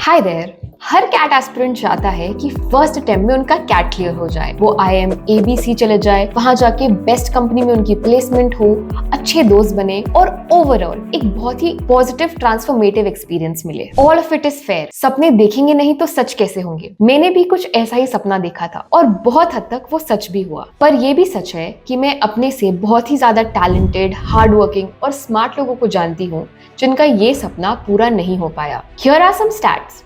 हाय there. हर CAT aspirant चाहता है कि फर्स्ट अटेम्प्ट में उनका कैट क्लियर हो जाए, वो IIM ABC चले जाए, वहां जाके बेस्ट कंपनी में उनकी प्लेसमेंट हो, अच्छे दोस्त बने और ओवरऑल एक बहुत ही पॉजिटिव ट्रांसफॉर्मेटिव एक्सपीरियंस मिले। All of it is fair. सपने देखेंगे नहीं तो सच कैसे होंगे। मैंने भी कुछ ऐसा ही सपना देखा था और बहुत हद तक वो सच भी हुआ। पर ये भी सच है कि मैं अपने से बहुत ही ज्यादा टैलेंटेड, हार्ड वर्किंग और स्मार्ट लोगों को जानती हूँ जिनका ये सपना पूरा नहीं हो पाया। Here are some stats.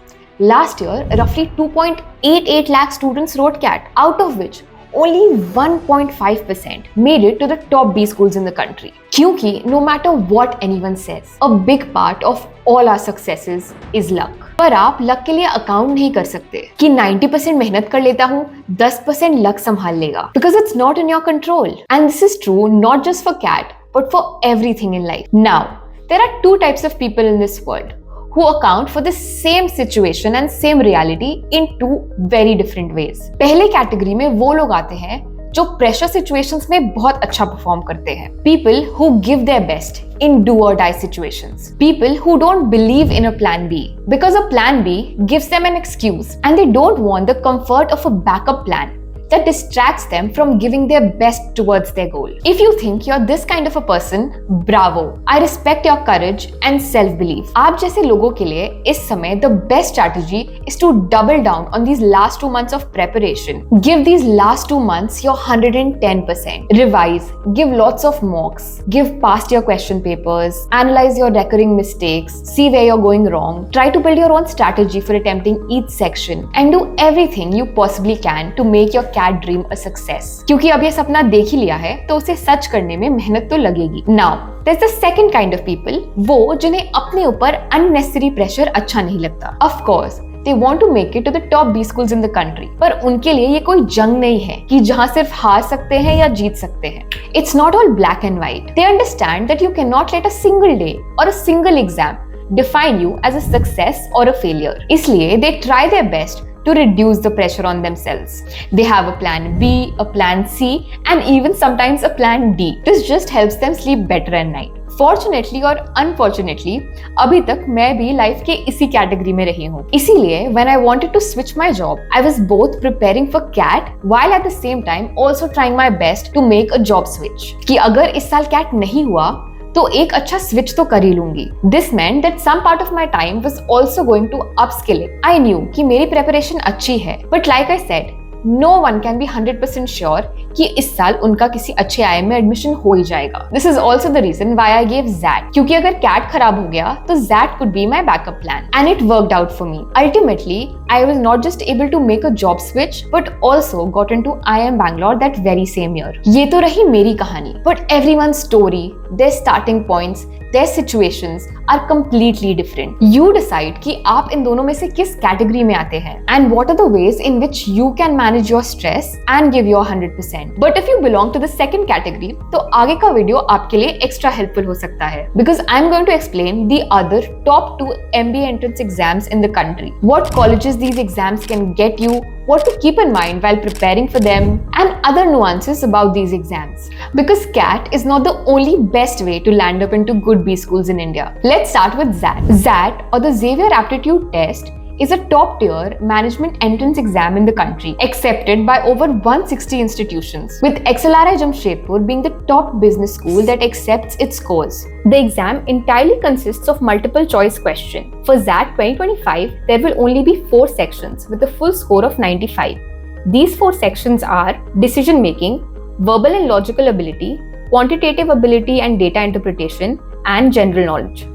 Last year, roughly 2.88 lakh students wrote CAT, out of which only 1.5% made it to the top B schools in the country. क्योंकि no matter what anyone says, a big part of all our successes is luck. पर आप luck के लिए account नहीं कर सकते कि 90% मेहनत कर लेता हूँ, 10% लक संभाल लेगा, because it's not in your control. And this is true not just for CAT, but for everything in life. Now, there are two types of people in this world who account for the same situation and same reality in two very different ways. पहले category में वो लोग आते हैं जो pressure situations में बहुत अच्छा परफॉर्म करते हैं। People who give their best in do or die situations. People who don't believe in a plan B because a plan B gives them an excuse and they don't want the comfort of a backup plan that distracts them from giving their best towards their goal. If you think you're this kind of a person, bravo! I respect your courage and self-belief. आप जैसे लोगों के लिए इस समय the best strategy is to double down on these last 2 months of preparation. Give these last 2 months your 110%. Revise, give lots of mocks, give past year question papers, analyze your recurring mistakes, see where you're going wrong, try to build your own strategy for attempting each section, and do everything you possibly can to make your CAT dream a success. क्योंकि अब ये सपना देख ही लिया है तो उसे सच करने में मेहनत तो लगेगी। Now there is the second kind of people, वो जिन्हें अपने ऊपर अननेसेसरी प्रेशर अच्छा नहीं लगता। Of course they want to make it to the top B schools in the country, पर उनके लिए ये कोई जंग नहीं है कि जहां सिर्फ हार सकते हैं या जीत सकते हैं। It's not all black and white. They understand that you cannot let a single day or a single exam define you as a success or a failure. इसलिए they try their best to reduce the pressure on themselves. They have a plan B, a plan C, and even sometimes a plan D. This just helps them sleep better at night. Fortunately or unfortunately, अभी तक मैं भी life के इसी category में रही हूँ। इसीलिए when I wanted to switch my job, I was both preparing for CAT while at the same time also trying my best to make a job switch. कि अगर इस साल CAT नहीं हुआ तो एक अच्छा स्विच तो कर ही लूंगी। This meant that some part of my time was also going to upskilling. I knew कि मेरी प्रेपरेशन अच्छी है, but like I said, no one can be 100% sure कि इस साल उनका किसी अच्छे IIM में एडमिशन हो ही जाएगा। This is also the reason why I gave ZAT, क्योंकि अगर CAT खराब हो गया तो ZAT could be my backup plan, and it worked out for me. Ultimately, I was not just able to make a job switch, but also got into IIM Bangalore that very same year. ये तो रही मेरी कहानी, but everyone's story, their starting points, their situations are completely different. You decide कि आप इन दोनों में से किस कैटेगरी में आते हैं and what are the ways in which you can manage your stress and give your 100%. But if you belong to the second category, तो आगे का वीडियो आपके लिए extra helpful हो सकता है because I'm going to explain the other top 2 MBA entrance exams in the country. What colleges these exams can get you, what to keep in mind while preparing for them, and other nuances about these exams. Because CAT is not the only best way to land up into good B schools in India. Let's start with ZAT. ZAT, or the Xavier Aptitude Test, is a top-tier management entrance exam in the country, accepted by over 160 institutions, with XLRI Jamshedpur being the top business school that accepts its scores. The exam entirely consists of multiple choice questions. For ZAT 2025, there will only be 4 sections with a full score of 95. These 4 sections are decision making, verbal and logical ability, quantitative ability and data interpretation, and general knowledge.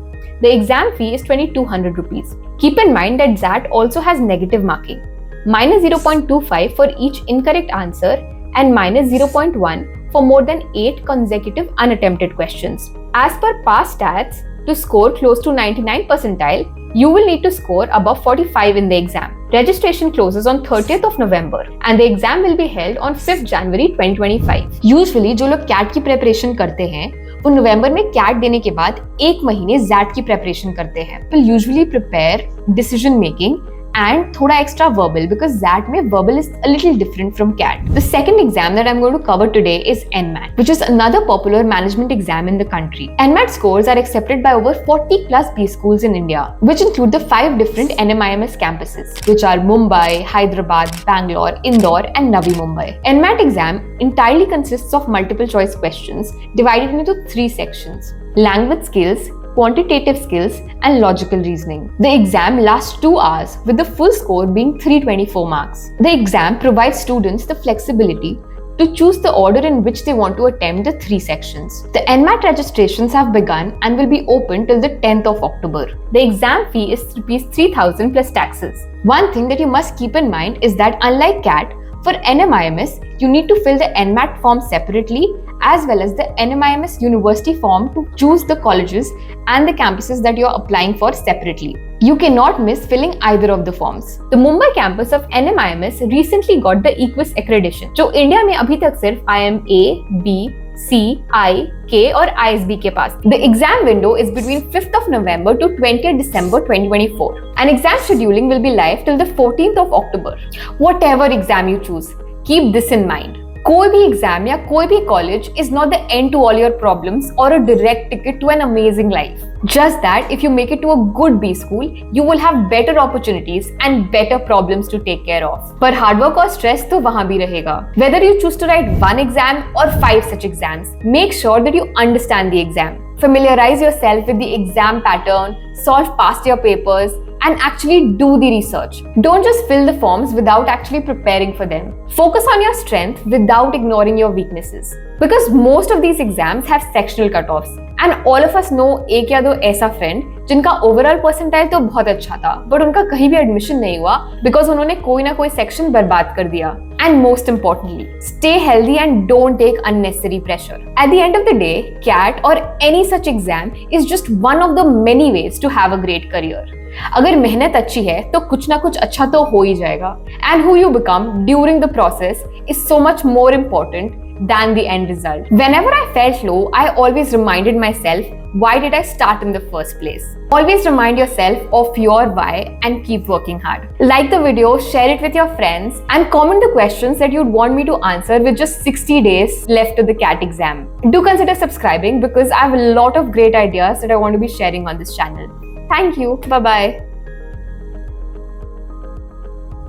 The exam fee is 2200 rupees. Keep in mind that ZAT also has negative marking, minus 0.25 for each incorrect answer and minus 0.1 for more than 8 consecutive unattempted questions. As per past stats, to score close to 99 percentile, you will need to score above 45 in the exam. Registration closes on 30th of November and the exam will be held on 5th January 2025. Usually जो लोग CAT की preparation करते हैं वो नवंबर में CAT देने के बाद 1 महीने ZAT की प्रेपरेशन करते हैं। People usually prepare decision making, and thoda extra verbal because that में verbal is a little different from CAT. The second exam that I'm going to cover today is NMAT, which is another popular management exam in the country. NMAT scores are accepted by over 40 plus B schools in India, which include the 5 different NMIMS campuses, which are Mumbai, Hyderabad, Bangalore, Indore, and Navi Mumbai. NMAT exam entirely consists of multiple choice questions divided into 3 sections: language skills, quantitative skills, and logical reasoning. The exam lasts 2 hours with the full score being 324 marks. The exam provides students the flexibility to choose the order in which they want to attempt the 3 sections. The NMAT registrations have begun and will be open till the 10th of October. The exam fee is ₹3,000 plus taxes. One thing that you must keep in mind is that unlike CAT, for NMIMS, you need to fill the NMAT form separately as well as the NMIMS university form to choose the colleges and the campuses that you are applying for separately. You cannot miss filling either of the forms. The Mumbai campus of NMIMS recently got the EQUIS accreditation, जो India में अभी तक सिर्फ IMA, B, C, I, K और ISB के पास. The exam window is between 5th of November to 20th December 2024. And exam scheduling will be live till the 14th of October. Whatever exam you choose, keep this in mind. कोई भी exam या कोई भी college is not the end to all your problems or a direct ticket to an amazing life. Just that if you make it to a good B school, you will have better opportunities and better problems to take care of. पर hard work और stress तो वहाँ भी रहेगा. Whether you choose to write 1 exam or 5 such exams, make sure that you understand the exam. Familiarize yourself with the exam pattern, solve past year papers, and actually do the research. Don't just fill the forms without actually preparing for them. Focus on your strength without ignoring your weaknesses. Because most of these exams have sectional cutoffs. And all of us know एक या दो ऐसा friend जिनका overall percentile तो बहुत अच्छा था, but उनका कहीं भी admission नहीं हुआ because उन्होंने कोई ना कोई section बर्बाद कर दिया. And most importantly, stay healthy and don't take unnecessary pressure. At the end of the day, CAT or any such exam is just one of the many ways to have a great career. अगर मेहनत अच्छी है तो कुछ ना कुछ अच्छा तो हो ही जाएगा. And who you become during the process is so much more important than the end result. Whenever I felt low, I always reminded myself, why did I start in the first place? Always remind yourself of your why and keep working hard. Like the video, share it with your friends, and comment the questions that you'd want me to answer with just 60 days left to the CAT exam. Do consider subscribing because I have a lot of great ideas that I want to be sharing on this channel. Thank you. Bye-bye.